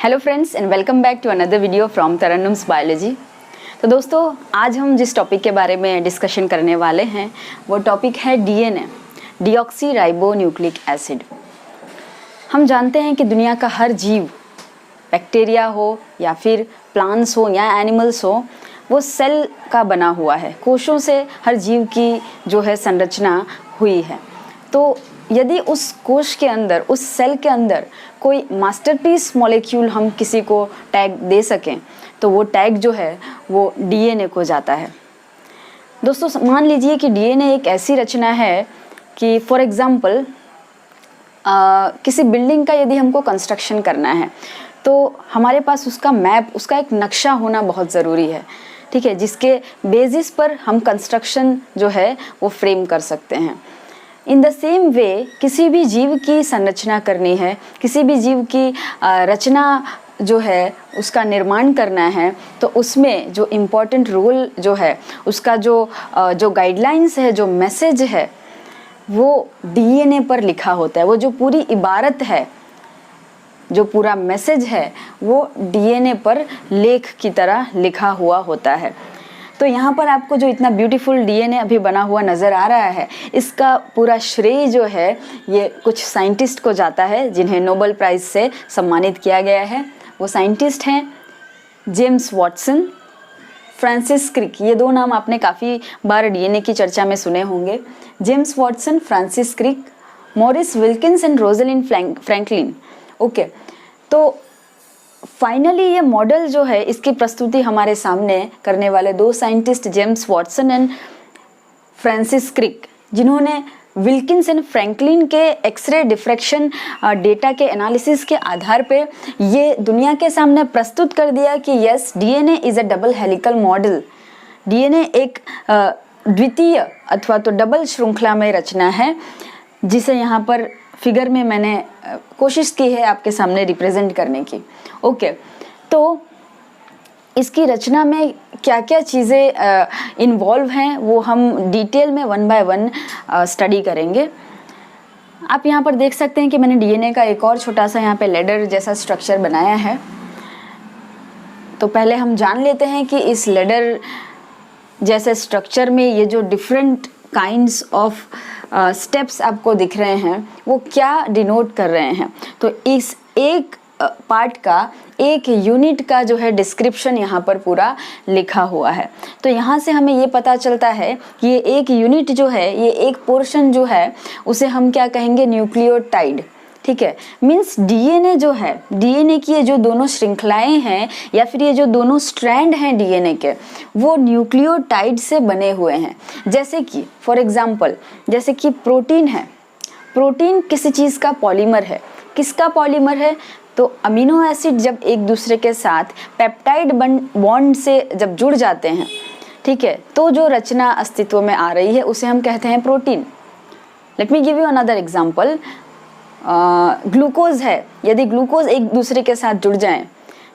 Hello friends and welcome back to another video from Tarannum's biology. तो दोस्तों, आज हम जिस टॉपिक के बारे में डिस्कशन करने वाले हैं वो टॉपिक है DNA, deoxy ribo nucleic acid. हम जानते हैं कि दुनिया का हर जीव, बैक्टीरिया हो या फिर प्लांट्स हो या एनिमल्स हो, वो सेल का बना हुआ है। कोशों से हर जीव की जो है संरचना हुई है। तो यदि उस कोश के अंदर, उस सेल के अंदर कोई मास्टरपीस मॉलिक्यूल हम किसी को टैग दे सकें तो वो टैग जो है वो डीएनए को जाता है। दोस्तों, मान लीजिए कि डीएनए एक ऐसी रचना है कि फॉर एग्जांपल किसी बिल्डिंग का यदि हमको कंस्ट्रक्शन करना है तो हमारे पास उसका मैप, उसका एक नक्शा होना बहुत ज़रूरी है, ठीक है, जिसके बेसिस पर हम कंस्ट्रक्शन जो है वो फ्रेम कर सकते हैं। इन द सेम वे किसी भी जीव की संरचना करनी है, किसी भी जीव की रचना जो है उसका निर्माण करना है, तो उसमें जो इम्पोर्टेंट रोल जो है, उसका जो गाइडलाइंस है, जो मैसेज है, वो डीएनए पर लिखा होता है। वो जो पूरी इबारत है, जो पूरा मैसेज है, वो डीएनए पर लेख की तरह लिखा हुआ होता है। तो यहाँ पर आपको जो इतना ब्यूटीफुल डीएनए अभी बना हुआ नज़र आ रहा है, इसका पूरा श्रेय जो है ये कुछ साइंटिस्ट को जाता है जिन्हें नोबेल प्राइज़ से सम्मानित किया गया है। वो साइंटिस्ट हैं जेम्स वाटसन, फ्रांसिस क्रिक। ये दो नाम आपने काफ़ी बार डीएनए की चर्चा में सुने होंगे। James Watson, Francis Crick, Maurice Wilkins and Rosalind Franklin. Okay, so finally ये मॉडल जो है, इसकी प्रस्तुति हमारे सामने करने वाले दो scientist James Watson and Francis Crick, जिन्होंने विल्किंस एंड फ्रैंकलिन के एक्सरे डिफ्रैक्शन डेटा के एनालिसिस के आधार पे ये दुनिया के सामने प्रस्तुत कर दिया कि yes, DNA is a double helical model. DNA एक द्वितीय अथवा तो डबल श्रृंखला में रचना है, जिसे यहाँ पर फिगर में मैंने कोशिश की है आपके सामने रिप्रेजेंट करने की। ओके, तो इसकी रचना में क्या क्या चीज़ें इन्वॉल्व हैं वो हम डिटेल में वन बाय वन स्टडी करेंगे। आप यहाँ पर देख सकते हैं कि मैंने डीएनए का एक और छोटा सा यहाँ पे लेडर जैसा स्ट्रक्चर बनाया है। तो पहले हम जान लेते हैं कि इस लेडर जैसे स्ट्रक्चर में ये जो डिफरेंट काइंड्स ऑफ स्टेप्स आपको दिख रहे हैं वो क्या डिनोट कर रहे हैं। तो इस एक पार्ट का, एक यूनिट का जो है डिस्क्रिप्शन यहाँ पर पूरा लिखा हुआ है। तो यहाँ से हमें ये पता चलता है कि ये एक यूनिट जो है, ये एक पोर्शन जो है, उसे हम क्या कहेंगे, न्यूक्लियोटाइड। ठीक है, मीन्स डीएनए जो है, डीएनए की ये जो दोनों श्रृंखलाएं हैं या फिर ये जो दोनों स्ट्रैंड हैं डीएनए के, वो न्यूक्लियोटाइड से बने हुए हैं। जैसे कि फॉर एग्जांपल, जैसे कि प्रोटीन है। प्रोटीन किसी चीज़ का पॉलीमर है। किसका पॉलीमर है? तो अमीनो एसिड जब एक दूसरे के साथ पेप्टाइड बॉन्ड से जब जुड़ जाते हैं, ठीक है, तो जो रचना अस्तित्व में आ रही है उसे हम कहते हैं protein. Let me give you another example. Glucose है। यदि ग्लूकोज एक दूसरे के साथ जुड़ जाएं,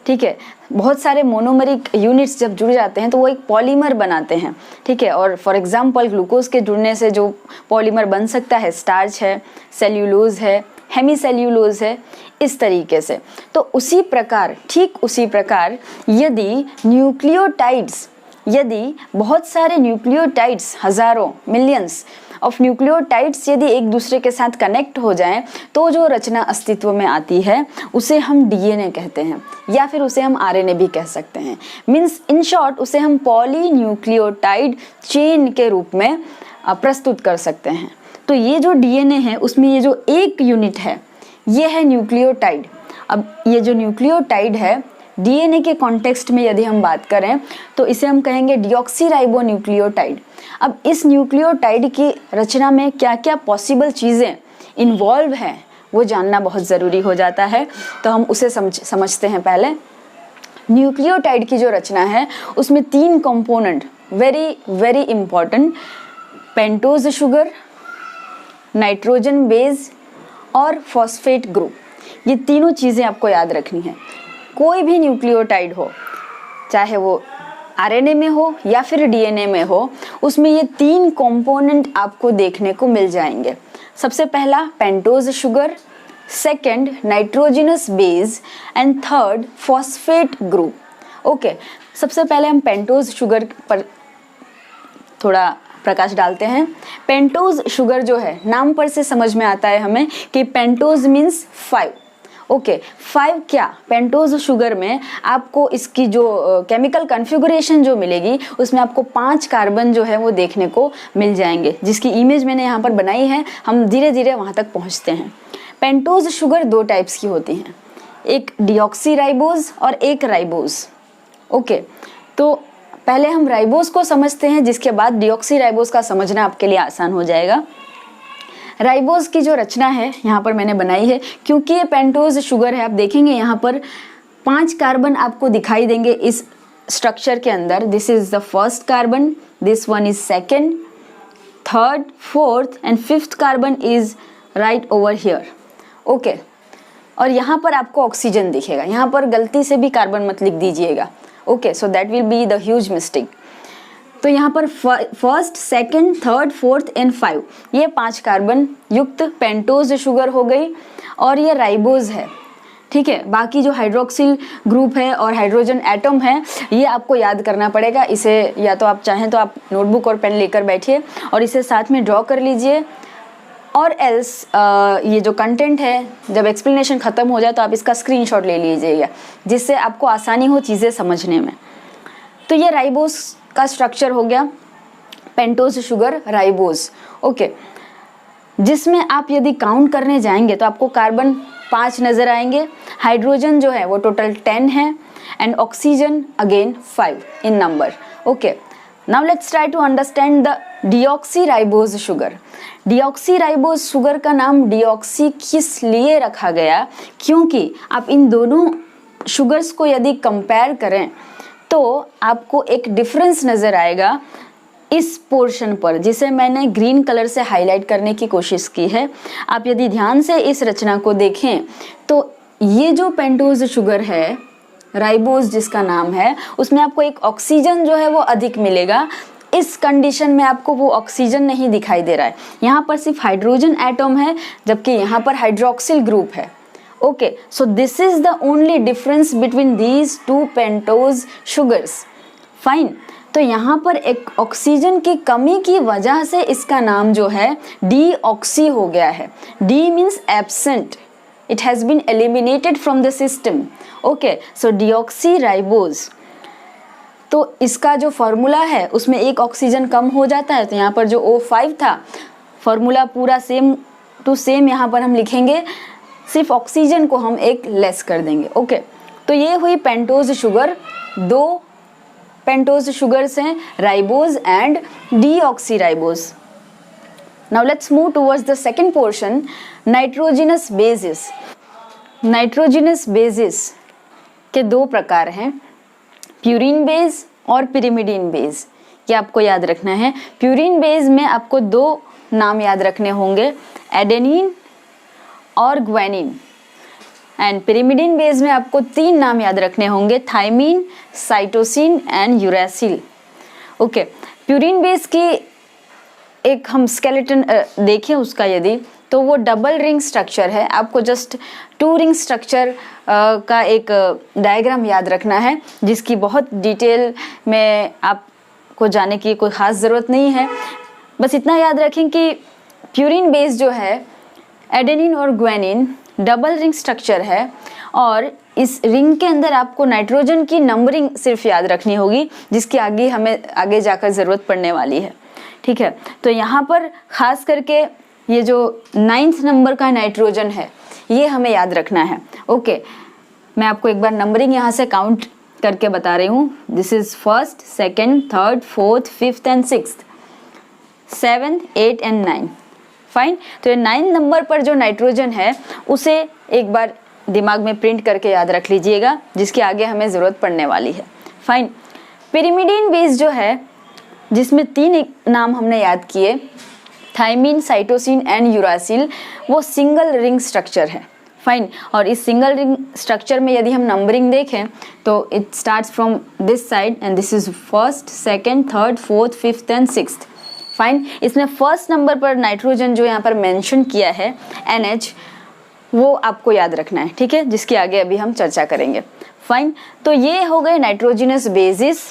ठीक है, बहुत सारे मोनोमरिक यूनिट्स जब जुड़ जाते हैं तो वो एक पॉलीमर बनाते हैं, ठीक है। और फॉर एग्जांपल ग्लूकोज के जुड़ने से जो पॉलीमर बन सकता है, स्टार्च है, सेल्यूलोज है, हेमीसेल्यूलोज है, इस तरीके से। तो उसी प्रकार, ठीक उसी प्रकार यदि न्यूक्लियोटाइड्स, यदि बहुत सारे न्यूक्लियोटाइड्स, हजारों, मिलियंस ऑफ न्यूक्लियोटाइड्स यदि एक दूसरे के साथ कनेक्ट हो जाएं तो जो रचना अस्तित्व में आती है उसे हम डीएनए कहते हैं, या फिर उसे हम आरएनए भी कह सकते हैं। मीन्स इन शॉर्ट उसे हम पॉलीन्यूक्लियोटाइड चेन के रूप में प्रस्तुत कर सकते हैं। तो ये जो डीएनए है उसमें ये जो एक यूनिट है ये है न्यूक्लियोटाइड। अब ये जो न्यूक्लियोटाइड है, डीएनए के कॉन्टेक्स्ट में यदि हम बात करें तो इसे हम कहेंगे डीऑक्सी राइबो न्यूक्लियोटाइड। अब इस न्यूक्लियोटाइड की रचना में क्या क्या पॉसिबल चीज़ें इन्वॉल्व हैं वो जानना बहुत ज़रूरी हो जाता है। तो हम उसे समझते हैं। पहले न्यूक्लियोटाइड की जो रचना है उसमें तीन component very very important, pentose sugar, nitrogen base और फॉस्फेट ग्रुप। ये तीनों चीज़ें आपको याद रखनी है। कोई भी न्यूक्लियोटाइड हो, चाहे वो आरएनए में हो या फिर डीएनए में हो, उसमें ये तीन कंपोनेंट आपको देखने को मिल जाएंगे। सबसे पहला pentose sugar, second nitrogenous base and third phosphate group. Okay, सबसे पहले हम पेंटोज शुगर पर थोड़ा प्रकाश डालते हैं। पेंटोज शुगर जो है, नाम पर से समझ में आता है हमें कि पेंटोज मीन्स 5। ओके, 5 क्या, पेंटोज शुगर में आपको इसकी जो केमिकल कॉन्फ़िगरेशन जो मिलेगी उसमें आपको 5 कार्बन जो है वो देखने को मिल जाएंगे, जिसकी इमेज मैंने यहाँ पर बनाई है। हम धीरे धीरे वहाँ तक पहुँचते हैं। पेंटोज शुगर 2 टाइप्स की होती हैं, एक डीऑक्सीराइबोज और एक राइबोज। ओके, तो पहले हम राइबोज को समझते हैं, जिसके बाद डीऑक्सीराइबोज का समझना आपके लिए आसान हो जाएगा। राइबोज की जो रचना है यहाँ पर मैंने बनाई है, क्योंकि ये पेंटोज शुगर है। आप देखेंगे यहाँ पर 5 कार्बन आपको दिखाई देंगे इस स्ट्रक्चर के अंदर। This is the first carbon, this one is second, third, fourth and fifth carbon is right over here. Okay, और यहाँ पर आपको ऑक्सीजन दिखेगा, यहाँ पर गलती से भी कार्बन मत लिख दीजिएगा। Okay, so that will be the huge mistake. तो यहाँ पर first, second, third, fourth and 5 ये 5 कार्बन युक्त पेंटोज शुगर हो गई, और ये राइबोज है। ठीक है, बाकी जो हाइड्रोक्सिल ग्रुप है और हाइड्रोजन एटम है ये आपको याद करना पड़ेगा। इसे या तो आप चाहें तो आप नोटबुक और पेन लेकर बैठिए और इसे साथ में ड्रॉ कर लीजिए, और एल्स ये जो कंटेंट है जब एक्सप्लेनेशन ख़त्म हो जाए तो आप इसका स्क्रीनशॉट ले लीजिएगा, जिससे आपको आसानी हो चीज़ें समझने में। तो ये राइबोज का स्ट्रक्चर हो गया, पेंटोज शुगर राइबोज। ओके, जिसमें आप यदि काउंट करने जाएंगे तो आपको कार्बन 5 नज़र आएंगे, हाइड्रोजन जो है वो टोटल 10 है, and oxygen again 5 in number. Okay, now let's try to understand the deoxyribose sugar. Deoxyribose sugar का नाम डीऑक्सी किस लिए रखा गया, क्योंकि आप इन दोनों शुगर्स को यदि कंपेयर करें तो आपको एक डिफरेंस नज़र आएगा इस पोर्शन पर, जिसे मैंने ग्रीन कलर से हाईलाइट करने की कोशिश की है। आप यदि ध्यान से इस रचना को देखें तो ये जो पेंटोज शुगर है, राइबोज जिसका नाम है, उसमें आपको एक ऑक्सीजन जो है वो अधिक मिलेगा। इस कंडीशन में आपको वो ऑक्सीजन नहीं दिखाई दे रहा है, यहाँ पर सिर्फ हाइड्रोजन एटम है, जबकि यहाँ पर हाइड्रोक्सिल ग्रुप है। Okay, so this is the only difference between these 2 pentose sugars. Fine, तो यहाँ पर एक ऑक्सीजन की कमी की वजह से इसका नाम जो है डीऑक्सी हो गया है। D means absent, it has been eliminated from the system. Okay, so deoxyribose, तो इसका जो फॉर्मूला है उसमें एक ऑक्सीजन कम हो जाता है, तो यहाँ पर जो O5 था, फॉर्मूला पूरा सेम टू सेम यहाँ पर हम लिखेंगे, सिर्फ ऑक्सीजन को हम एक लेस कर देंगे। ओके, तो ये हुई पेंटोज शुगर। 2 पेंटोज शुगर्स हैं, ribose and deoxyribose. Now let's move towards the second portion, nitrogenous basis. Nitrogenous basis के 2 प्रकार हैं, प्यूरिन बेस और पिरिमिडिन बेस। ये आपको याद रखना है। प्यूरिन बेस में आपको 2 नाम याद रखने होंगे, एडेनिन और ग्वानिन, एंड पिरिमिडिन बेस में आपको 3 नाम याद रखने होंगे, thymine, cytosine and uracil. Okay, purine base की एक हम स्केलेटन देखें उसका यदि, तो वो डबल रिंग स्ट्रक्चर है। आपको जस्ट 2 रिंग स्ट्रक्चर का एक डायग्राम याद रखना है, जिसकी बहुत डिटेल में आपको जाने की कोई ख़ास ज़रूरत नहीं है। बस इतना याद रखें कि प्यूरिन बेस जो है, एडेनिन और ग्वानिन डबल रिंग स्ट्रक्चर है, और इस रिंग के अंदर आपको नाइट्रोजन की नंबरिंग सिर्फ याद रखनी होगी, जिसकी हमें आगे जाकर ज़रूरत पड़ने वाली है। ठीक है, तो यहाँ पर ख़ास करके ये जो 9th नंबर का नाइट्रोजन है ये हमें याद रखना है। ओके, मैं आपको एक बार नंबरिंग यहाँ से काउंट करके बता रही हूँ। This is first, second, third, fourth, fifth and sixth, 7, 8 and 9। Fine, तो ये 9 नंबर पर जो नाइट्रोजन है उसे एक बार दिमाग में प्रिंट करके याद रख लीजिएगा, जिसके आगे हमें ज़रूरत पड़ने वाली है। फाइन, पिरिमिडिन बेस जो है, जिसमें 3 नाम हमने याद किए, थाइमिन, साइटोसिन एंड यूरासिल, वो सिंगल रिंग स्ट्रक्चर है। फाइन, और इस सिंगल रिंग स्ट्रक्चर में यदि हम नंबरिंग देखें तो it starts from this side and this is first, second, third, fourth, fifth and sixth. Fine, इसमें फर्स्ट नंबर पर नाइट्रोजन जो यहाँ पर मेंशन किया है NH, वो आपको याद रखना है, ठीक है, जिसकी आगे अभी हम चर्चा करेंगे। फाइन, तो ये हो गए nitrogenous bases,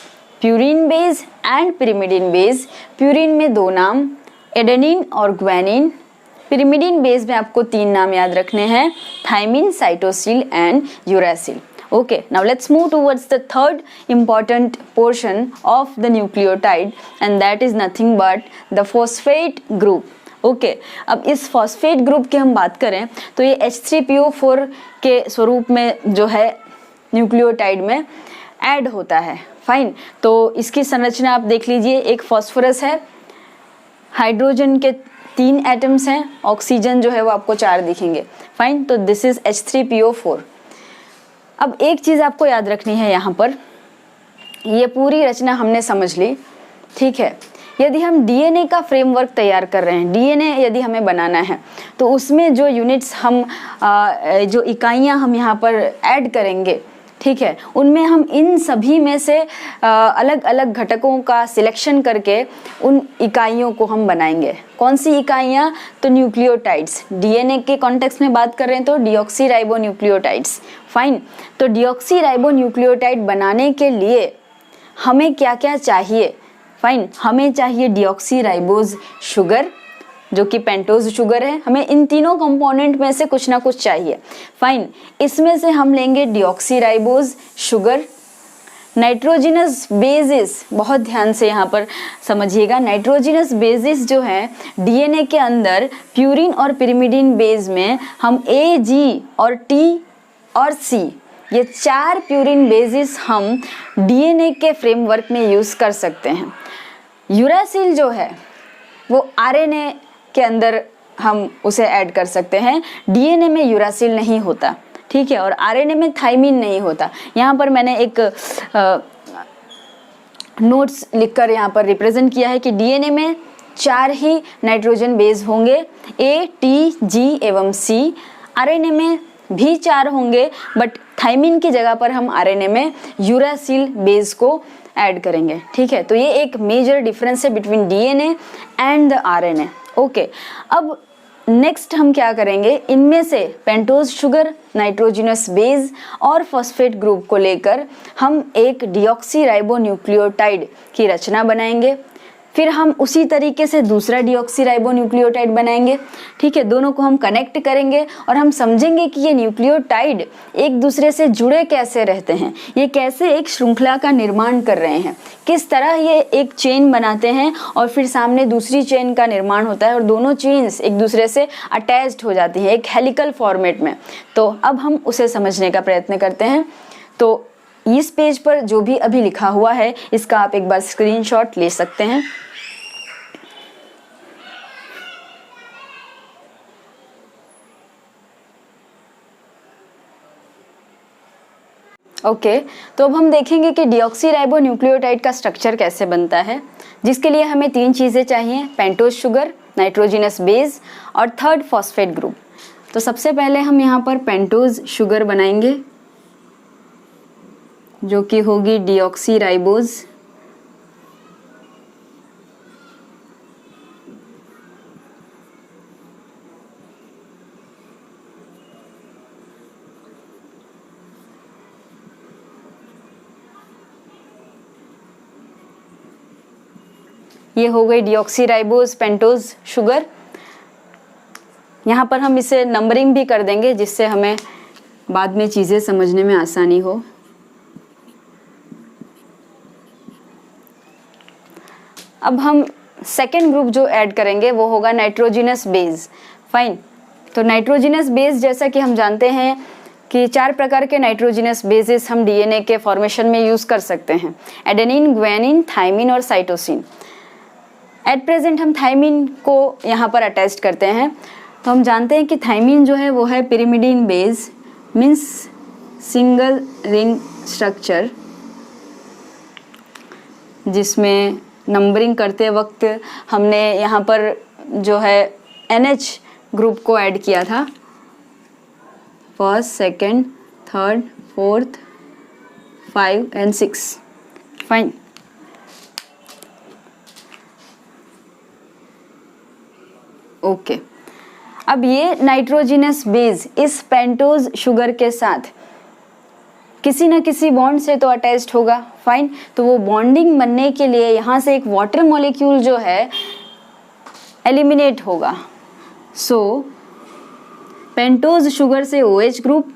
purine base and pyrimidine base. Purine में 2 नाम, एडेनिन और ग्वानिन। पिरिमिडिन बेस में आपको 3 नाम याद रखने हैं, thymine, cytosine and uracil. Okay, now let's move towards the third important portion of the nucleotide, and that is nothing but the phosphate group. Okay अब इस फॉस्फेट ग्रुप की हम बात करें तो ये H3PO4 के स्वरूप में जो है न्यूक्लियोटाइड में ऐड होता है। फाइन, तो इसकी संरचना आप देख लीजिए, एक फॉस्फोरस है, हाइड्रोजन के 3 एटम्स हैं, ऑक्सीजन जो है वो आपको 4 दिखेंगे। फाइन, तो दिस इज H3PO4। अब एक चीज़ आपको याद रखनी है यहाँ पर, ये पूरी रचना हमने समझ ली, ठीक है। यदि हम डीएनए का फ्रेमवर्क तैयार कर रहे हैं, डीएनए यदि हमें बनाना है तो उसमें जो यूनिट्स हम जो इकाइयाँ हम यहाँ पर ऐड करेंगे, ठीक है, उनमें हम इन सभी में से अलग अलग घटकों का सिलेक्शन करके उन इकाइयों को हम बनाएंगे। कौन सी इकाइयाँ? तो न्यूक्लियोटाइड्स। डीएनए के कॉन्टेक्स्ट में बात कर रहे हैं तो डीऑक्सीराइबोन्यूक्लियोटाइड्स। फाइन, तो डीऑक्सीराइबोन्यूक्लियोटाइड बनाने के लिए हमें क्या क्या चाहिए? फाइन, हमें चाहिए डीऑक्सीराइबोज शुगर जो कि पेंटोज शुगर है। हमें इन तीनों कंपोनेंट में से कुछ ना कुछ चाहिए। फाइन, इसमें से हम लेंगे डीऑक्सीराइबोज शुगर। नाइट्रोजिनस बेसिस, बहुत ध्यान से यहाँ पर समझिएगा, नाइट्रोजिनस बेसिस जो है डीएनए के अंदर प्यूरिन और पिरिमिडिन बेस में हम ए, जी और टी और सी, ये 4 प्यूरिन बेसिस हम डीएनए के फ्रेमवर्क में यूज कर सकते हैं। यूरासिल जो है वो आरएनए के अंदर हम उसे ऐड कर सकते हैं। डीएनए में यूरासिल नहीं होता, ठीक है, और आरएनए में थाइमिन नहीं होता। यहाँ पर मैंने एक नोट्स लिखकर यहाँ पर रिप्रेजेंट किया है कि डीएनए में 4 ही नाइट्रोजन बेस होंगे, ए, टी, जी एवं सी। आरएनए में भी 4 होंगे, बट थाइमिन की जगह पर हम आरएनए में यूरासिल बेस को ऐड करेंगे, ठीक है। तो ये एक मेजर डिफरेंस है between DNA and the RNA. Okay, अब नेक्स्ट हम क्या करेंगे, इनमें से पेंटोज शुगर, नाइट्रोजिनस बेस और फॉस्फेट ग्रुप को लेकर हम एक डीऑक्सीराइबोन्यूक्लियोटाइड की रचना बनाएंगे। फिर हम उसी तरीके से दूसरा डीऑक्सीराइबोन्यूक्लियोटाइड बनाएंगे, ठीक है। दोनों को हम कनेक्ट करेंगे और हम समझेंगे कि ये न्यूक्लियोटाइड एक दूसरे से जुड़े कैसे रहते हैं, ये कैसे एक श्रृंखला का निर्माण कर रहे हैं, किस तरह ये एक चेन बनाते हैं और फिर सामने दूसरी चेन का निर्माण होता है और दोनों चेन्स एक दूसरे से अटैच्ड हो जाती हैं एक हेलिकल फॉर्मेट में। तो अब हम उसे समझने का प्रयत्न करते हैं। तो इस पेज पर जो भी अभी लिखा हुआ है इसका आप एक बार स्क्रीनशॉट ले सकते हैं। ओके, तो अब हम देखेंगे कि डीऑक्सीराइबोन्यूक्लियोटाइड का स्ट्रक्चर कैसे बनता है, जिसके लिए हमें 3 चीज़ें चाहिए, पेंटोज शुगर, नाइट्रोजिनस बेस और थर्ड फॉस्फेट ग्रुप। तो सबसे पहले हम यहाँ पर पेंटोज शुगर बनाएंगे जो कि होगी डीऑक्सीराइबोज। ये हो गई डीऑक्सीराइबोज पेंटोज शुगर। यहाँ पर हम इसे नंबरिंग भी कर देंगे जिससे हमें बाद में चीज़ें समझने में आसानी हो। अब हम सेकेंड ग्रुप जो ऐड करेंगे वो होगा नाइट्रोजिनस बेस। फाइन, तो नाइट्रोजिनस बेस जैसा कि हम जानते हैं कि 4 प्रकार के नाइट्रोजिनस बेसिस हम डीएनए के फॉर्मेशन में यूज़ कर सकते हैं, एडेनिन, ग्वानिन, थाइमिन और साइटोसिन। एट प्रेजेंट हम थाइमिन को यहाँ पर अटैच करते हैं। तो हम जानते हैं कि थाइमिन जो है वो है pyrimidine base, means single ring structure, जिसमें नंबरिंग करते वक्त हमने यहाँ पर जो है NH ग्रुप को ऐड किया था, first, second, third, fourth, 5 and 6। Fine, okay, अब ये नाइट्रोजिनस बेस इस पेंटोज शुगर के साथ किसी न किसी बॉन्ड से तो अटैच्ड होगा, फाइन। तो वो बॉन्डिंग बनने के लिए यहाँ से एक वाटर मॉलिक्यूल जो है एलिमिनेट होगा। सो पेंटोज शुगर से OH group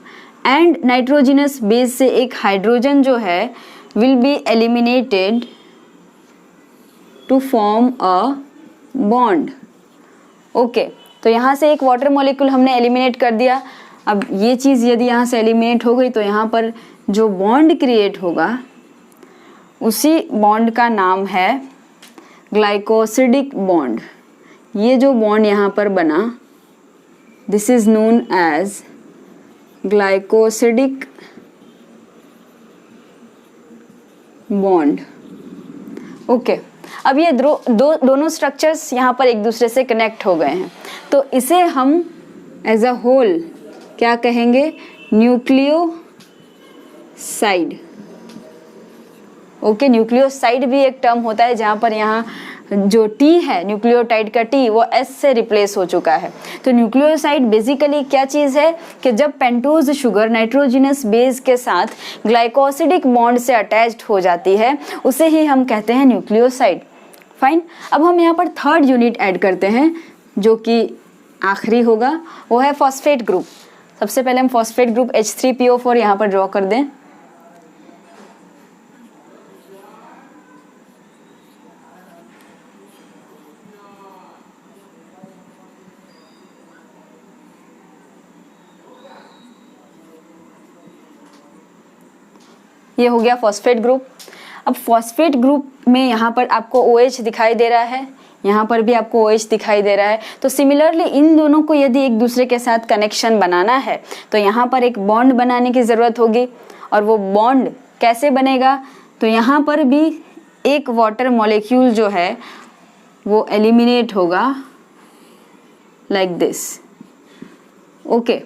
and nitrogenous base से एक हाइड्रोजन जो है will be eliminated to form a bond. Okay, तो यहाँ से एक वाटर मॉलिक्यूल हमने एलिमिनेट कर दिया। अब ये चीज़ यदि यहाँ से एलिमिनेट हो गई तो यहाँ पर जो बॉन्ड क्रिएट होगा उसी बॉन्ड का नाम है ग्लाइकोसिडिक बॉन्ड। ये जो बॉन्ड यहाँ पर बना, this is known as glycosidic bond. Okay, अब ये दोनों स्ट्रक्चर्स यहाँ पर एक दूसरे से कनेक्ट हो गए हैं, तो इसे हम एज अ होल क्या कहेंगे? न्यूक्लियोसाइड। ओके, न्यूक्लियोसाइड भी एक टर्म होता है जहाँ पर यहाँ जो टी है, न्यूक्लियोटाइड का टी, वो एस से रिप्लेस हो चुका है। तो न्यूक्लियोसाइड बेसिकली क्या चीज़ है कि जब पेंटोज शुगर नाइट्रोजिनस बेस के साथ ग्लाइकोसिडिक बॉन्ड से अटैच्ड हो जाती है, उसे ही हम कहते हैं न्यूक्लियोसाइड। फाइन। अब हम यहाँ पर थर्ड यूनिट ऐड करते हैं जो कि आखिरी होगा, वो है फॉस्फेट ग्रुप। सबसे पहले हम फॉस्फेट ग्रुप H3PO4 यहाँ पर ड्रॉ कर दें। ये हो गया फॉस्फेट ग्रुप। अब फॉस्फेट ग्रुप में यहाँ पर आपको OH दिखाई दे रहा है, यहाँ पर भी आपको OH दिखाई दे रहा है। तो सिमिलरली इन दोनों को यदि एक दूसरे के साथ कनेक्शन बनाना है तो यहाँ पर एक बॉन्ड बनाने की ज़रूरत होगी। और वो बॉन्ड कैसे बनेगा? तो यहाँ पर भी एक वाटर मॉलिक्यूल जो है वो एलिमिनेट होगा लाइक दिस। ओके,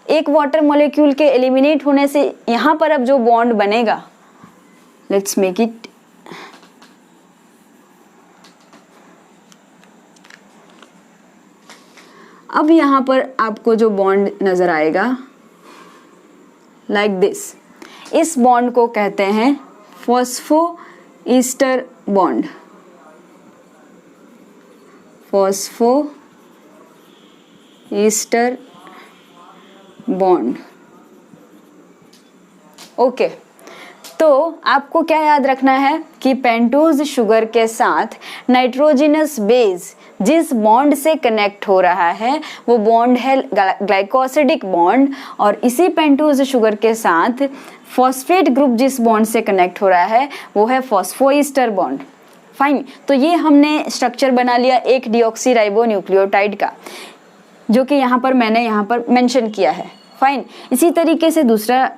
एक वाटर मॉलिक्यूल के एलिमिनेट होने से यहाँ पर अब जो बॉन्ड बनेगा, लेट्स मेक इट अब यहाँ पर आपको जो बॉन्ड नजर आएगा लाइक दिस, इस बॉन्ड को कहते हैं फॉस्फोईस्टर बॉन्ड। फॉस्फोईस्टर बॉन्ड। ओके, तो आपको क्या याद रखना है कि पेंटोज शुगर के साथ नाइट्रोजिनस बेस जिस बॉन्ड से कनेक्ट हो रहा है वो बॉन्ड है ग्लाइकोसिडिक बॉन्ड, और इसी पेंटोज शुगर के साथ फॉस्फेट ग्रुप जिस बॉन्ड से कनेक्ट हो रहा है वो है फॉस्फोईस्टर बॉन्ड। फाइन। तो ये हमने स्ट्रक्चर बना लिया एक डीऑक्सीराइबो न्यूक्लियोटाइड का, जो कि यहाँ पर मैंने यहाँ पर मेंशन किया है। फाइन। इसी तरीके से दूसरा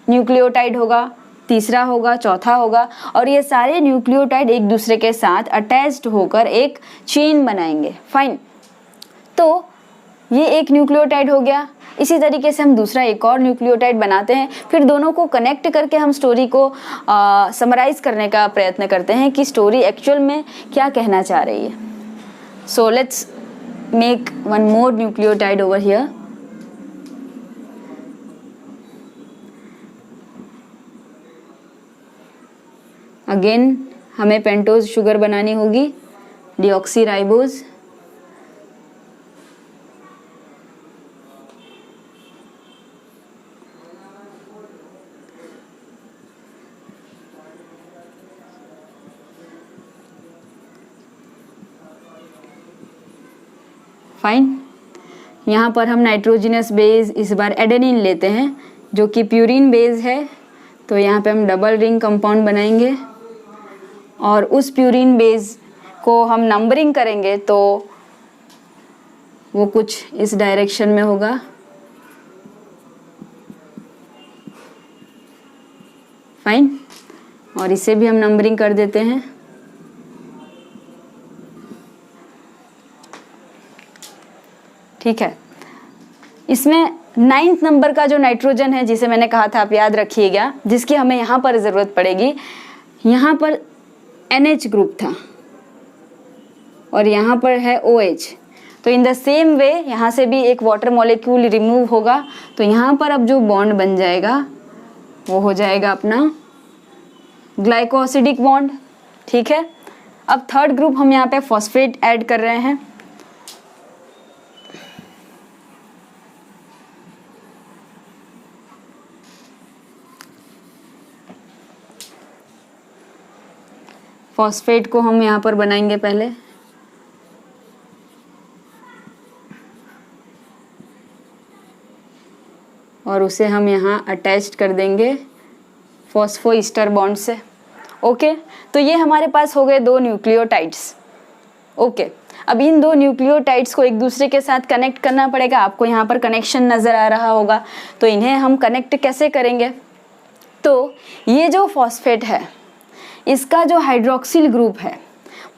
न्यूक्लियोटाइड होगा, तीसरा होगा, चौथा होगा, और ये सारे न्यूक्लियोटाइड एक दूसरे के साथ अटैच्ड होकर एक चेन बनाएंगे। फाइन। तो ये एक न्यूक्लियोटाइड हो गया। इसी तरीके से हम दूसरा एक और न्यूक्लियोटाइड बनाते हैं, फिर दोनों को कनेक्ट करके हम स्टोरी को समराइज करने का प्रयत्न करते हैं कि स्टोरी एक्चुअल में क्या कहना चाह रही है। So let's make one more nucleotide over here. Again हमें पेंटोज शुगर बनानी होगी, डीऑक्सीराइबोज। फाइन। यहाँ पर हम नाइट्रोजिनस बेस इस बार एडेनिन लेते हैं जो कि प्यूरिन बेस है, तो यहाँ पे हम डबल रिंग कंपाउंड बनाएंगे और उस प्यूरिन बेस को हम नंबरिंग करेंगे तो वो कुछ इस डायरेक्शन में होगा। फाइन। और इसे भी हम नंबरिंग कर देते हैं। ठीक है। इसमें 9th नंबर का जो नाइट्रोजन है जिसे मैंने कहा था आप याद रखिएगा, जिसकी हमें यहाँ पर ज़रूरत पड़ेगी। यहाँ पर NH ग्रुप था और यहाँ पर है OH। तो इन द सेम वे यहाँ से भी एक वाटर मॉलिक्यूल रिमूव होगा, तो यहाँ पर अब जो बॉन्ड बन जाएगा वो हो जाएगा अपना ग्लाइकोसिडिक बॉन्ड। ठीक है, अब थर्ड ग्रुप हम यहाँ पे फॉस्फेट ऐड कर रहे हैं। फॉस्फेट को हम यहाँ पर बनाएंगे पहले, और उसे हम यहाँ अटैच कर देंगे फॉस्फोईस्टर बॉन्ड से। ओके, तो ये हमारे पास हो गए दो न्यूक्लियोटाइड्स। ओके, अब इन दो न्यूक्लियोटाइड्स को एक दूसरे के साथ कनेक्ट करना पड़ेगा। आपको यहाँ पर कनेक्शन नज़र आ रहा होगा, तो इन्हें हम कनेक्ट कैसे करेंगे? तो ये जो फॉस्फेट है, इसका जो हाइड्रोक्सिल ग्रुप है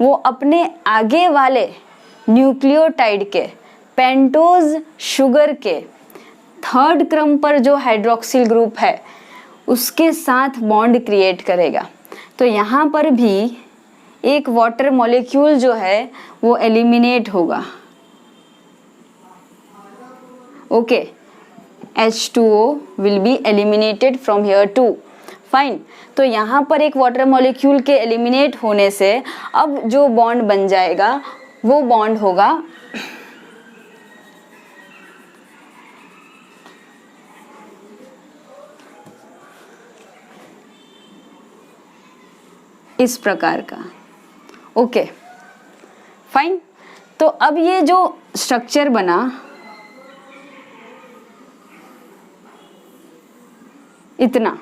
वो अपने आगे वाले न्यूक्लियोटाइड के पेंटोज शुगर के थर्ड क्रम पर जो हाइड्रोक्सिल ग्रुप है उसके साथ बॉन्ड क्रिएट करेगा। तो यहाँ पर भी एक वाटर मॉलिक्यूल जो है वो एलिमिनेट होगा। Okay, H2O will be eliminated from here too. Fine, तो यहाँ पर एक वाटर मॉलिक्यूल के एलिमिनेट होने से अब जो बॉन्ड बन जाएगा वो बॉन्ड होगा इस प्रकार का। ओके फाइन, तो अब ये जो स्ट्रक्चर बना, इतना,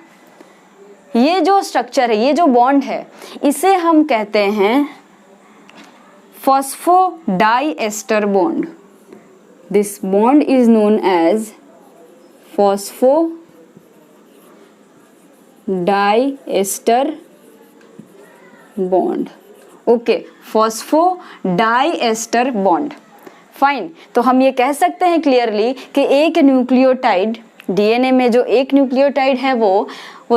ये जो स्ट्रक्चर है, ये जो बॉन्ड है, इसे हम कहते हैं phosphodiester bond. This bond is known as phosphodiester bond. Okay, phosphodiester bond. Fine, तो हम ये कह सकते हैं क्लियरली कि एक न्यूक्लियोटाइड, डीएनए में जो एक न्यूक्लियोटाइड है वो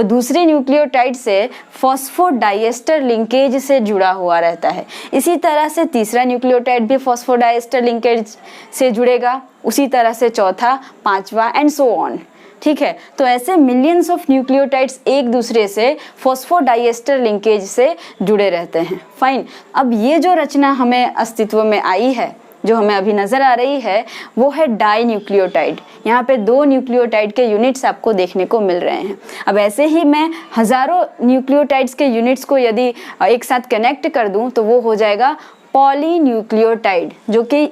दूसरे न्यूक्लियोटाइड से फॉस्फोडाइएस्टर लिंकेज से जुड़ा हुआ रहता है। इसी तरह से तीसरा न्यूक्लियोटाइड भी फॉस्फोडाइएस्टर लिंकेज से जुड़ेगा, उसी तरह से चौथा, पांचवा एंड सो ऑन। ठीक है, तो ऐसे मिलियंस ऑफ न्यूक्लियोटाइड्स एक दूसरे से फॉस्फोडाइएस्टर लिंकेज से जुड़े रहते हैं। फाइन, अब ये जो रचना हमें अस्तित्व में आई है, जो हमें अभी नज़र आ रही है, वो है डाई न्यूक्लियोटाइड। यहाँ पे दो न्यूक्लियोटाइड के यूनिट्स आपको देखने को मिल रहे हैं। अब ऐसे ही मैं हज़ारों न्यूक्लियोटाइड्स के यूनिट्स को यदि एक साथ कनेक्ट कर दूँ तो वो हो जाएगा पॉलीन्यूक्लियोटाइड, जो कि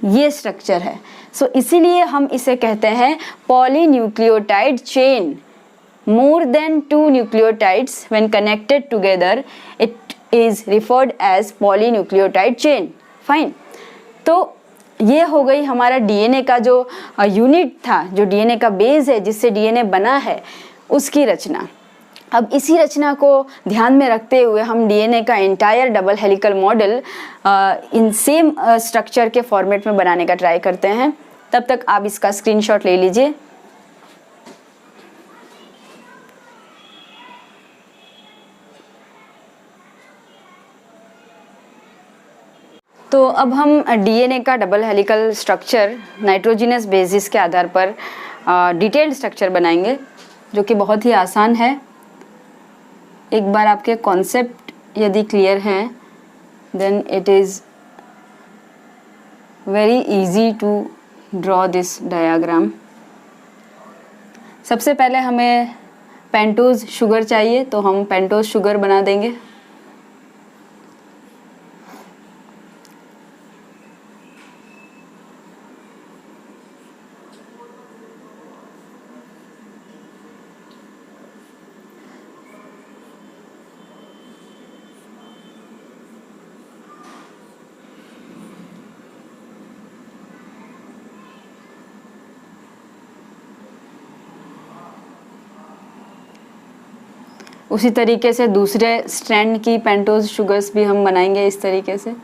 ये स्ट्रक्चर है। सो इसीलिए हम इसे कहते हैं polynucleotide chain. More than 2 nucleotides when connected together it is referred as polynucleotide chain. Fine, तो ये हो गई हमारा डीएनए का जो यूनिट था, जो डीएनए का बेस है, जिससे डीएनए बना है, उसकी रचना। अब इसी रचना को ध्यान में रखते हुए हम डीएनए का entire double helical model in same structure के फॉर्मेट में बनाने का ट्राई करते हैं। तब तक आप इसका स्क्रीनशॉट ले लीजिए। तो अब हम डीएनए का double helical structure nitrogenous basis के आधार पर डिटेल्ड स्ट्रक्चर बनाएंगे, जो कि बहुत ही आसान है। एक बार आपके कॉन्सेप्ट यदि क्लियर हैं, then it is very easy to draw this diagram. सबसे पहले हमें पेंटोज शुगर चाहिए, तो हम पेंटोज शुगर बना देंगे। उसी तरीके से दूसरे स्ट्रैंड की पेंटोज शुगर्स भी हम बनाएंगे इस तरीके से।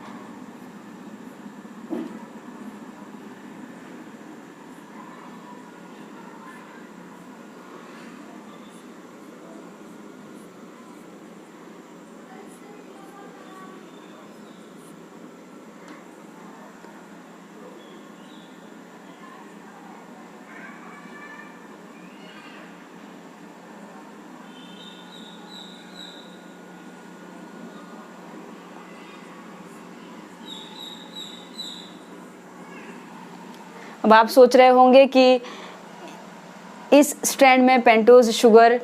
अब आप सोच रहे होंगे कि इस स्ट्रैंड में पेंटोज शुगर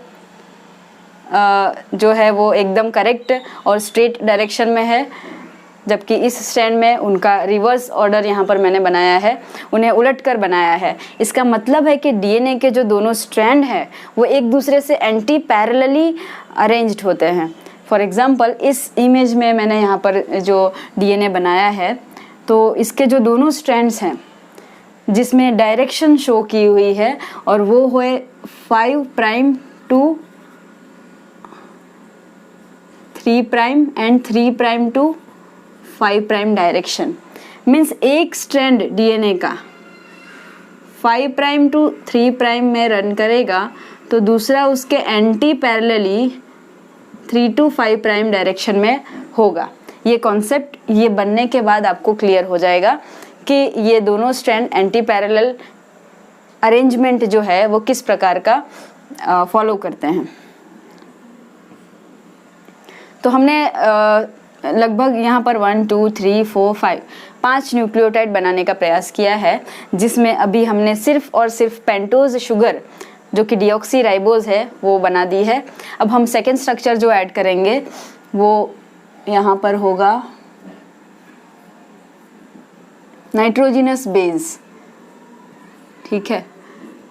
जो है वो एकदम करेक्ट और स्ट्रेट डायरेक्शन में है, जबकि इस स्ट्रैंड में उनका रिवर्स ऑर्डर यहाँ पर मैंने बनाया है, उन्हें उलट कर बनाया है। इसका मतलब है कि डीएनए के जो दोनों स्ट्रैंड हैं वो एक दूसरे से एंटी पैरेलली अरेंज्ड होते हैं। फॉर एग्जांपल इस इमेज में मैंने यहाँ पर जो डीएनए बनाया है, तो इसके जो दोनों स्ट्रैंड्स हैं जिसमें डायरेक्शन शो की हुई है और वो हुए 5 prime to 3 prime and 3 prime to 5 prime direction, means एक स्ट्रैंड डीएनए का 5 प्राइम टू 3 प्राइम में रन करेगा तो दूसरा उसके anti parallelly 3 to 5 prime direction में होगा। ये कॉन्सेप्ट ये बनने के बाद आपको क्लियर हो जाएगा कि ये दोनों स्ट्रैंड एंटी पैरेलल अरेंजमेंट जो है वो किस प्रकार का फॉलो करते हैं। तो हमने लगभग यहाँ पर 1 2 3 4 5 न्यूक्लियोटाइड बनाने का प्रयास किया है, जिसमें अभी हमने सिर्फ और सिर्फ पेंटोज शुगर जो कि डीऑक्सी राइबोज है वो बना दी है। अब हम सेकेंड स्ट्रक्चर जो ऐड करेंगे वो यहाँ पर होगा नाइट्रोजिनस बेस। ठीक है,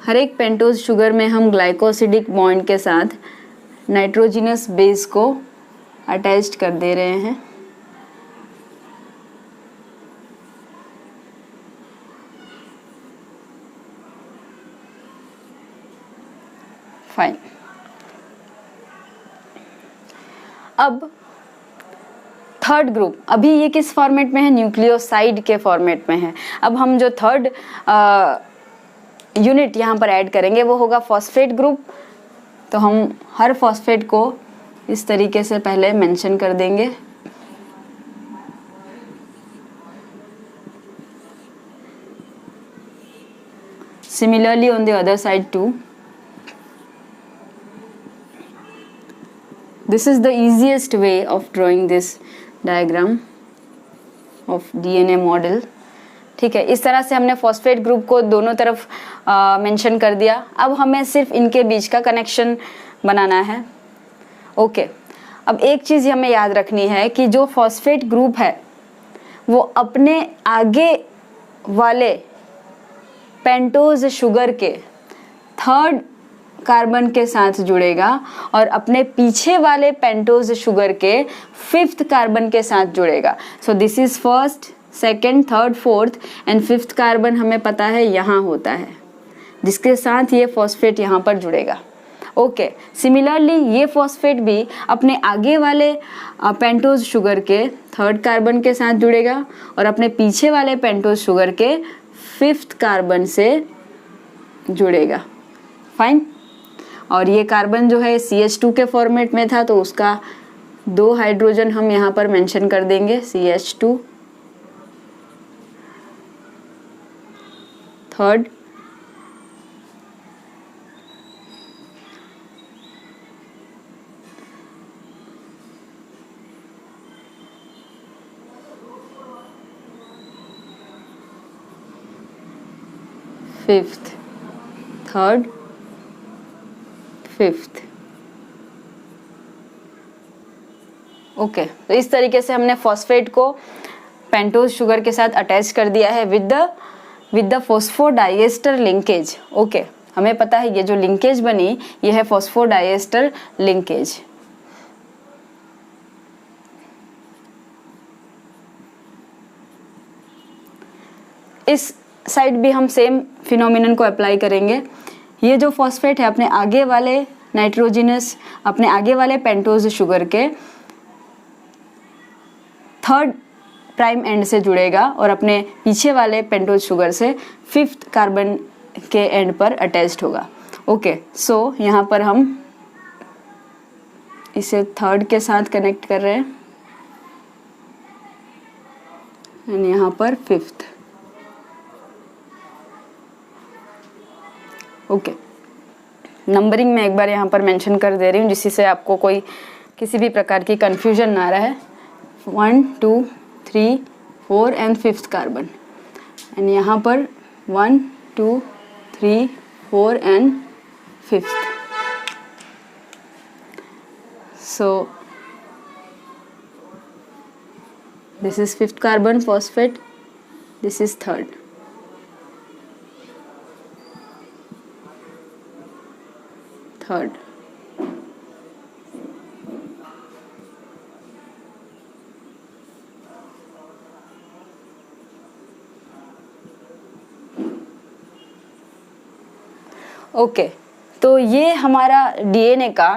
हर एक पेंटोज शुगर में हम ग्लाइकोसिडिक बॉन्ड के साथ नाइट्रोजिनस बेस को अटैच्ड कर दे रहे हैं। फाइन। अब थर्ड ग्रुप, अभी ये किस फॉर्मेट में है, न्यूक्लियोसाइड के फॉर्मेट में है। अब हम जो थर्ड यूनिट यहाँ पर ऐड करेंगे वो होगा फॉस्फेट ग्रुप। तो हम हर फॉस्फेट को इस तरीके से पहले मेंशन कर देंगे। Similarly on the other side too. This is the easiest way of drawing this diagram of DNA model। ठीक है, इस तरह से हमने फॉस्फेट ग्रुप को दोनों तरफ मेंशन कर दिया। अब हमें सिर्फ इनके बीच का कनेक्शन बनाना है। ओके, अब एक चीज़ हमें याद रखनी है कि जो फॉस्फेट ग्रुप है वो अपने आगे वाले पेंटोज शुगर के थर्ड कार्बन के साथ जुड़ेगा और अपने पीछे वाले पेंटोज शुगर के 5th कार्बन के साथ जुड़ेगा। So this is first, second, third, fourth and 5th carbon हमें पता है यहाँ होता है, जिसके साथ ये फॉस्फेट यहाँ पर जुड़ेगा। ओके, सिमिलरली ये फॉस्फेट भी अपने आगे वाले पेंटोज शुगर के 3rd कार्बन के साथ जुड़ेगा और अपने पीछे वाले पेंटोज शुगर के 5th कार्बन से जुड़ेगा। फाइन। और ये कार्बन जो है CH2 के फॉर्मेट में था तो उसका 2 हाइड्रोजन हम यहाँ पर मेंशन कर देंगे, CH2 third, fifth, third, 5th। Okay, तो इस तरीके से हमने फॉस्फेट को पेंटोज शुगर के साथ अटैच कर दिया है with the phosphodiester linkage. Okay, हमें पता है ये जो लिंकेज बनी ये है फॉस्फोडाइएस्टर लिंकेज। इस साइड भी हम सेम फिनोमिनन को अप्लाई करेंगे। ये जो फॉस्फेट है अपने आगे वाले नाइट्रोजिनस, अपने आगे वाले पेंटोज शुगर के 3rd प्राइम एंड से जुड़ेगा और अपने पीछे वाले पेंटोज शुगर से 5th कार्बन के एंड पर अटैच्ड होगा। ओके, सो यहाँ पर हम इसे 3rd के साथ कनेक्ट कर रहे हैं एंड यहाँ पर 5th। ओके, नंबरिंग में एक बार यहाँ पर मेंशन कर दे रही हूँ जिससे आपको कोई किसी भी प्रकार की कंफ्यूजन ना रहे। 1 2 3 4 एंड 5th कार्बन एंड यहाँ पर 1 2 3 4 and 5th. So this is 5th carbon phosphate, this is 3rd. Okay तो ये हमारा डीएनए का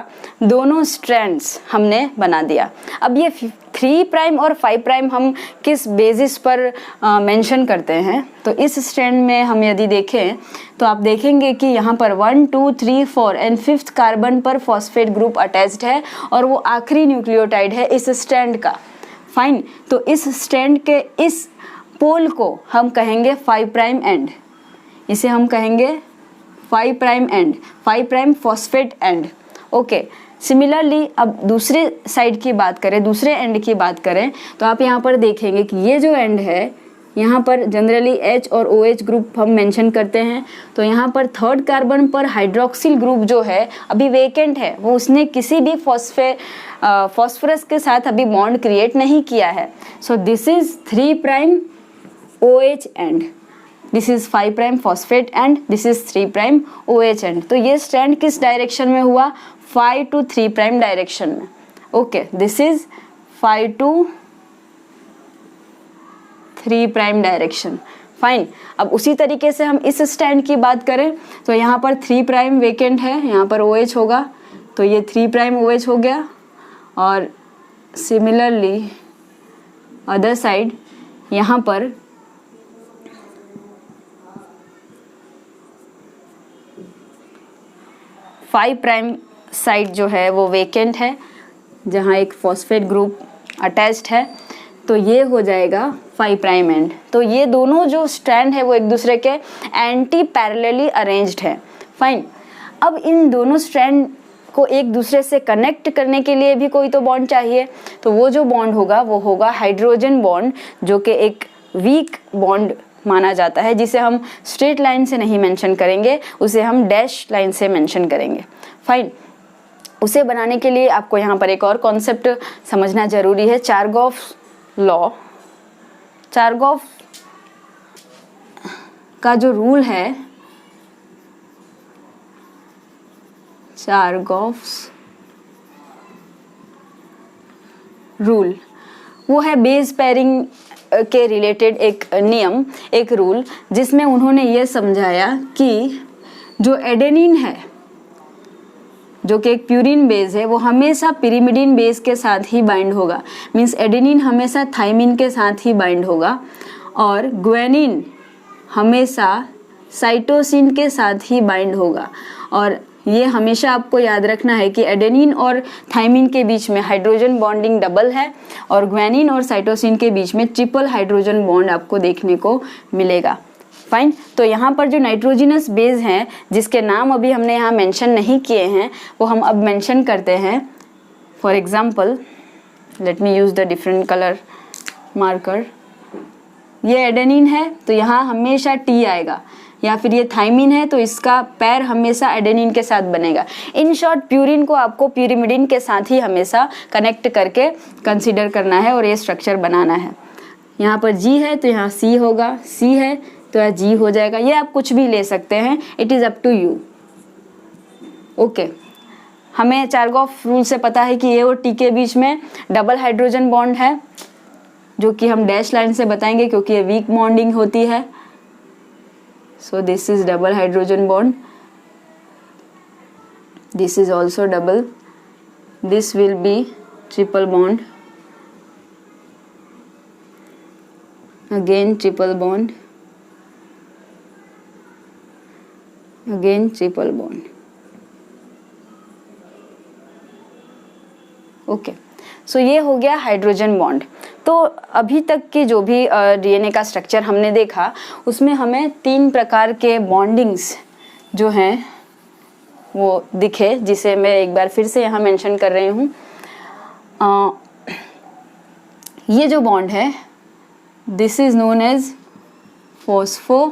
दोनों स्ट्रैंड्स हमने बना दिया। अब ये 3 प्राइम और 5 प्राइम हम किस बेसिस पर मेंशन करते हैं, तो इस स्ट्रैंड में हम यदि देखें तो आप देखेंगे कि यहाँ पर 1 2 3 4 एंड 5th कार्बन पर फॉस्फेट ग्रुप अटैच्ड है और वो आखिरी न्यूक्लियोटाइड है इस स्ट्रैंड का। फाइन, तो इस स्ट्रैंड के इस पोल को हम कहेंगे 5 प्राइम एंड, इसे हम कहेंगे 5 prime and, 5 prime phosphate and. Okay, similarly अब दूसरे साइड की बात करें, दूसरे एंड की बात करें तो आप यहाँ पर देखेंगे कि ये जो एंड है यहाँ पर जनरली H और OH ग्रुप हम मेंशन करते हैं। तो यहाँ पर 3rd कार्बन पर हाइड्रोक्सिल ग्रुप जो है अभी वेकेंट है, वो उसने किसी भी फॉस्फोरस के साथ अभी बॉन्ड क्रिएट नहीं किया है। So this is 3 prime OH and, this is 5 prime phosphate and, this is 3 prime OH and. तो ये स्ट्रैंड किस डायरेक्शन में हुआ? 5 to 3 प्राइम डायरेक्शन में। Okay, this is 5 to 3 prime direction. Fine, अब उसी तरीके से हम इस स्ट्रैंड की बात करें तो यहाँ पर 3 प्राइम वेकेंट है, यहाँ पर OH होगा, तो ये 3 प्राइम OH हो गया। और सिमिलरली अदर साइड यहाँ पर 5 प्राइम साइड जो है वो वेकेंट है, जहाँ एक फॉस्फेट ग्रुप अटैच्ड है, तो ये हो जाएगा 5 प्राइम एंड। तो ये दोनों जो स्ट्रैंड है वो एक दूसरे के एंटी पैरेलली अरेंज्ड है। फाइन, अब इन दोनों स्ट्रैंड को एक दूसरे से कनेक्ट करने के लिए भी कोई तो बॉन्ड चाहिए, तो वो जो बॉन्ड होगा वो होगा हाइड्रोजन बॉन्ड, जो कि एक वीक बॉन्ड माना जाता है, जिसे हम स्ट्रेट लाइन से नहीं मेंशन करेंगे, उसे हम डैश लाइन से मेंशन करेंगे। फाइन, उसे बनाने के लिए आपको यहाँ पर एक और कॉन्सेप्ट समझना जरूरी है, चारगॉफ लॉ। चारगॉफ का जो रूल है, चारगॉफ्स रूल, वो है बेस पेयरिंग के रिलेटेड एक नियम, एक रूल, जिसमें उन्होंने ये समझाया कि जो एडेनिन है, जो कि एक प्यूरिन बेस है, वो हमेशा पिरिमिडिन बेस के साथ ही बाइंड होगा। मीन्स एडेनिन हमेशा थाइमिन के साथ ही बाइंड होगा, और ग्वेनिन हमेशा साइटोसिन के साथ ही बाइंड होगा। और ये हमेशा आपको याद रखना है कि एडेनिन और थाइमिन के बीच में हाइड्रोजन बॉन्डिंग डबल है, और ग्वेनिन और साइटोसिन के बीच में ट्रिपल हाइड्रोजन बॉन्ड आपको देखने को मिलेगा। फाइन, तो यहाँ पर जो नाइट्रोजिनस बेस हैं, जिसके नाम अभी हमने यहाँ मेंशन नहीं किए हैं, वो हम अब मेंशन करते हैं। For example, let me use the different colour marker. ये एडेनिन है तो यहाँ हमेशा T आएगा, या फिर ये थाइमिन है तो इसका पैर हमेशा एडेनिन के साथ बनेगा। इन शॉर्ट, प्यूरिन को आपको प्यूरिमिडिन के साथ ही हमेशा कनेक्ट करके कंसीडर करना है और ये स्ट्रक्चर बनाना है। यहाँ पर G है तो यहाँ C होगा, C है तो यहाँ G हो जाएगा। ये आप कुछ भी ले सकते हैं, it is up to you. Okay, हमें चारगॉफ रूल से पता है कि ये और T के बीच में डबल हाइड्रोजन बॉन्ड है, जो कि हम डैश लाइन से बताएंगे क्योंकि ये वीक बॉन्डिंग होती है। So this is double hydrogen bond, this is also double, this will be triple bond, again triple bond, again triple bond. Okay, so ये हो गया हाइड्रोजन बॉन्ड। तो अभी तक की जो भी डीएनए का स्ट्रक्चर हमने देखा, उसमें हमें 3 प्रकार के बॉन्डिंग्स जो हैं वो दिखे, जिसे मैं एक बार फिर से यहाँ मेंशन कर रही हूँ। ये जो बॉन्ड है, this is known as phospho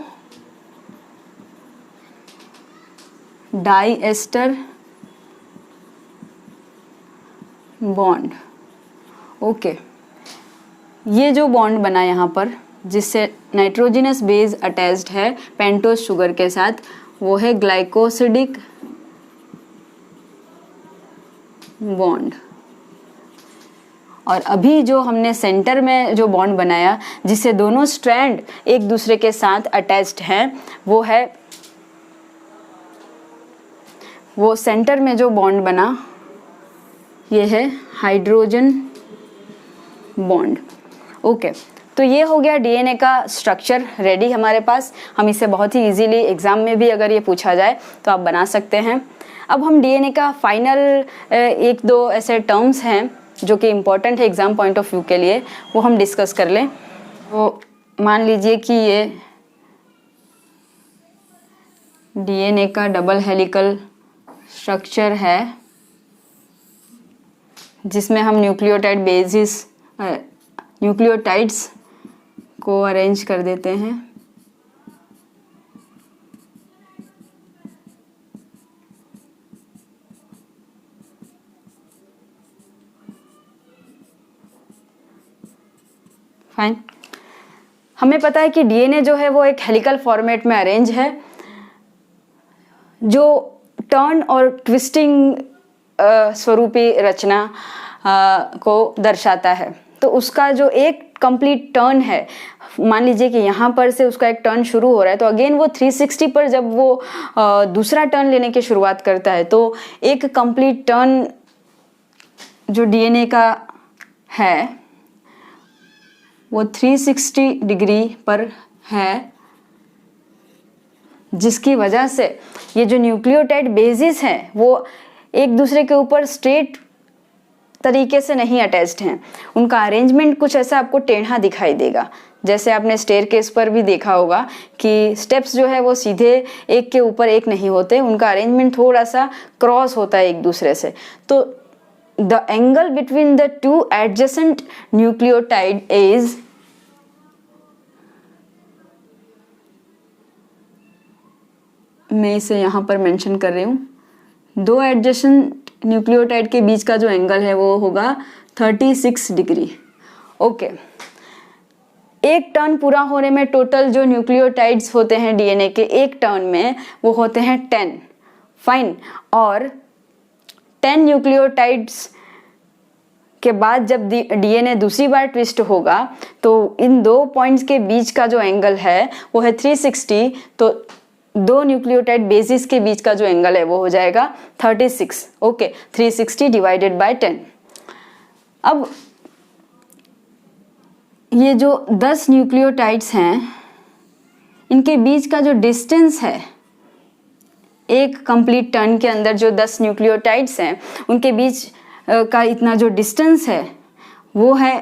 diester bond. Okay, ये जो बॉन्ड बना यहाँ पर जिससे नाइट्रोजनस बेस अटैच्ड है पेंटोज शुगर के साथ, वो है ग्लाइकोसिडिक बॉन्ड। और अभी जो हमने सेंटर में जो बॉन्ड बनाया जिससे दोनों स्ट्रैंड एक दूसरे के साथ अटैच्ड हैं, वो सेंटर में जो बॉन्ड बना ये है हाइड्रोजन बॉन्ड। ओके, तो ये हो गया डीएनए का स्ट्रक्चर रेडी हमारे पास। हम इसे बहुत ही इजीली एग्जाम में भी अगर ये पूछा जाए तो आप बना सकते हैं। अब हम डीएनए का फाइनल एक दो ऐसे टर्म्स हैं जो कि इम्पोर्टेंट है एग्जाम पॉइंट ऑफ व्यू के लिए, वो हम डिस्कस कर लें। तो मान लीजिए कि ये डीएनए का डबल हेलिकल स्ट्रक्चर है जिसमें हम न्यूक्लियोटाइड्स को अरेंज कर देते हैं। फाइन, हमें पता है कि डीएनए जो है वो एक हेलिकल फॉर्मेट में अरेंज है जो टर्न और ट्विस्टिंग स्वरूपी रचना को दर्शाता है। तो उसका जो एक कंप्लीट टर्न है, मान लीजिए कि यहाँ पर से उसका एक टर्न शुरू हो रहा है, तो अगेन वो 360 पर जब वो दूसरा टर्न लेने की शुरुआत करता है तो एक कंप्लीट टर्न जो डीएनए का है वो 360 डिग्री पर है, जिसकी वजह से ये जो न्यूक्लियोटाइड बेसिस हैं वो एक दूसरे के ऊपर स्ट्रेट तरीके से नहीं अटैच्ड हैं। उनका अरेंजमेंट कुछ ऐसा आपको टेढ़ा दिखाई देगा, जैसे आपने स्टेयरकेस पर भी देखा होगा कि स्टेप्स जो है वो सीधे एक के ऊपर एक नहीं होते, उनका अरेंजमेंट थोड़ा सा क्रॉस होता है एक दूसरे से। तो the angle between the two adjacent nucleotide is मैं इसे यहाँ पर मेंशन कर रही हूँ, दो एडजेसेंट न्यूक्लियोटाइड के बीच का जो एंगल है वो होगा 36 डिग्री। ओके, एक टर्न पूरा होने में टोटल जो न्यूक्लियोटाइड्स होते हैं डीएनए के एक टर्न में वो होते हैं 10। फाइन, और 10 न्यूक्लियोटाइड्स के बाद जब डीएनए दूसरी बार ट्विस्ट होगा तो इन दो पॉइंट्स के बीच का जो एंगल है वो है 360। तो दो न्यूक्लियोटाइड बेसिस के बीच का जो एंगल है वो हो जाएगा 36। Okay, 360 divided by 10। अब ये जो 10 न्यूक्लियोटाइड्स हैं इनके बीच का जो डिस्टेंस है, एक कंप्लीट टर्न के अंदर जो 10 न्यूक्लियोटाइड्स हैं उनके बीच का इतना जो डिस्टेंस है वो है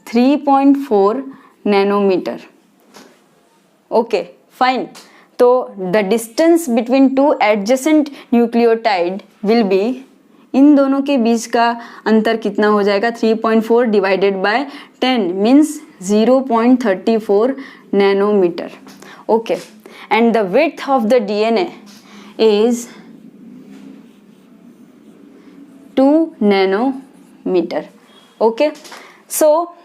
3.4 नैनोमीटर। ओके, फाइन, तो the distance between two adjacent nucleotide will be, इन दोनों के बीच का अंतर कितना हो जाएगा 3.4 divided by 10 means 0.34 nanometre. Okay, and the width of the DNA is 2 nanometre. Okay, so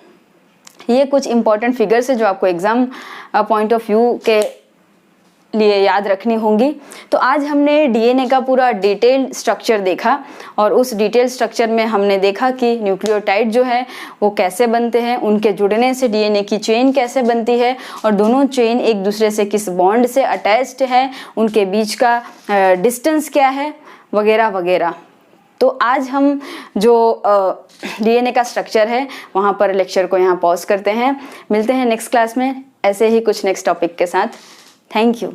ये कुछ इंपॉर्टेंट फिगर्स है जो आपको एग्जाम पॉइंट ऑफ व्यू के लिए याद रखनी होंगी। तो आज हमने डीएनए का पूरा डिटेल्ड स्ट्रक्चर देखा और उस डिटेल स्ट्रक्चर में हमने देखा कि न्यूक्लियोटाइड जो है वो कैसे बनते हैं, उनके जुड़ने से डीएनए की चेन कैसे बनती है और दोनों चेन एक दूसरे से किस बॉन्ड से अटैच्ड है, उनके बीच का डिस्टेंस क्या है, वगैरह वगैरह। तो आज हम जो डीएनए का स्ट्रक्चर है वहाँ पर लेक्चर को यहाँ पॉज करते हैं। मिलते हैं नेक्स्ट क्लास में ऐसे ही कुछ नेक्स्ट टॉपिक के साथ। Thank you.